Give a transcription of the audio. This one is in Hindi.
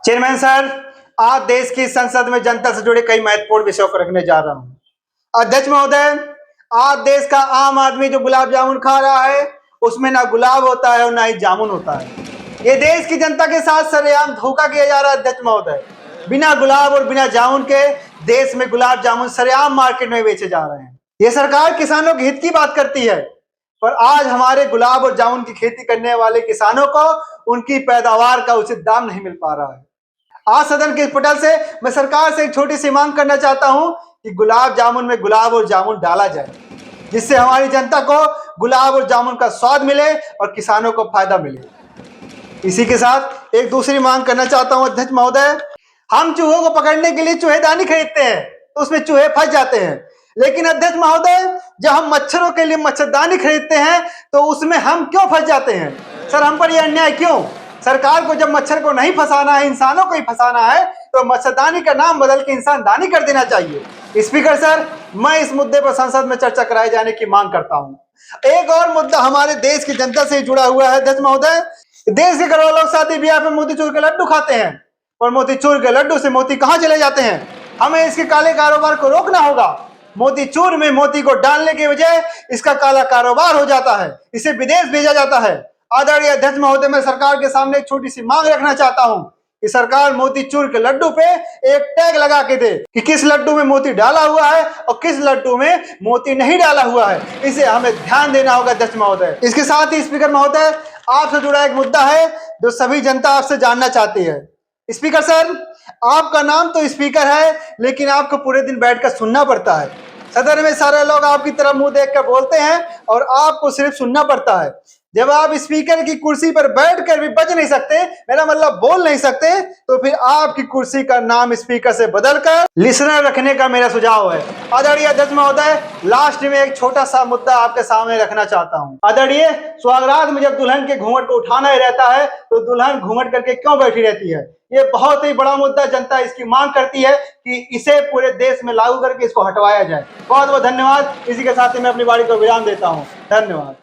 चेयरमैन सर, आज देश की संसद में जनता से जुड़े कई महत्वपूर्ण विषयों को रखने जा रहा हूं। अध्यक्ष महोदय, आज देश का आम आदमी जो गुलाब जामुन खा रहा है, उसमें ना गुलाब होता है और ना ही जामुन होता है। ये देश की जनता के साथ सरेआम धोखा किया जा रहा है। अध्यक्ष महोदय, बिना गुलाब और बिना जामुन के देश में गुलाब जामुन सरेआम मार्केट में बेचे जा रहे हैं। ये सरकार किसानों के हित की बात करती है, पर आज हमारे गुलाब और जामुन की खेती करने वाले किसानों को उनकी पैदावार का उचित दाम नहीं मिल पा रहा है। आज सदन के पटल से मैं सरकार से एक छोटी सी मांग करना चाहता हूं कि गुलाब जामुन में गुलाब और जामुन डाला जाए, जिससे हमारी जनता को गुलाब और जामुन का स्वाद मिले और किसानों को फायदा मिले। इसी के साथ एक दूसरी मांग करना चाहता हूं अध्यक्ष महोदय, हम चूहों को पकड़ने के लिए चूहेदानी खरीदते हैं तो उसमें चूहे फंस जाते हैं, लेकिन अध्यक्ष महोदय जब हम मच्छरों के लिए मच्छरदानी खरीदते हैं तो उसमें हम क्यों फंस जाते हैं? सर, हम पर यह अन्याय क्यों? सरकार को जब मच्छर को नहीं फंसाना है, इंसानों को ही फंसाना है, तो मच्छरदानी का नाम बदल के इंसान दानी कर देना चाहिए। स्पीकर सर, मैं इस मुद्दे पर संसद में चर्चा कराए जाने की मांग करता हूं। एक और मुद्दा हमारे देश की जनता से जुड़ा हुआ है अध्यक्ष महोदय। देश के करोड़ों लोग शादी ब्याह में मोतीचूर के लड्डू खाते हैं, और मोतीचूर के लड्डू से मोती कहां चले जाते हैं? हमें इसके काले कारोबार को रोकना होगा। मोतीचूर में मोती को डालने के बजाय इसका काला कारोबार हो जाता है, इसे विदेश भेजा जाता है। आदरणीय अध्यक्ष महोदय, मैं सरकार के सामने एक छोटी सी मांग रखना चाहता हूं कि सरकार मोतीचूर के लड्डू पे एक टैग लगा के दे कि किस लड्डू में मोती डाला हुआ है और किस लड्डू में मोती नहीं डाला हुआ है। इसे हमें ध्यान देना होगा अध्यक्ष महोदय। इसके साथ ही स्पीकर महोदय, आपसे जुड़ा एक मुद्दा है जो सभी जनता आपसे जानना चाहती है। स्पीकर सर, आपका नाम तो स्पीकर है, लेकिन आपको पूरे दिन बैठकर सुनना पड़ता है। सदन में सारे लोग आपकी तरफ मुंह देखकर बोलते हैं और आपको सिर्फ सुनना पड़ता है। जब आप स्पीकर की कुर्सी पर बैठकर भी बज नहीं सकते, मेरा मतलब बोल नहीं सकते, तो फिर आपकी कुर्सी का नाम स्पीकर से बदलकर लिसनर रखने का मेरा सुझाव है। आदरणीय अध्यक्ष महोदय, लास्ट में एक छोटा सा मुद्दा आपके सामने रखना चाहता हूं। आदरणीय, सुहागरात में जब दुल्हन के घूंघट को उठाना ही रहता है तो दुल्हन घूंघट करके क्यों बैठी रहती है? ये बहुत ही बड़ा मुद्दा, जनता इसकी मांग करती है कि इसे पूरे देश में लागू करके इसको हटवाया जाए। बहुत बहुत धन्यवाद। इसी के साथ ही मैं अपनी बारी को विराम देता हूँ। धन्यवाद।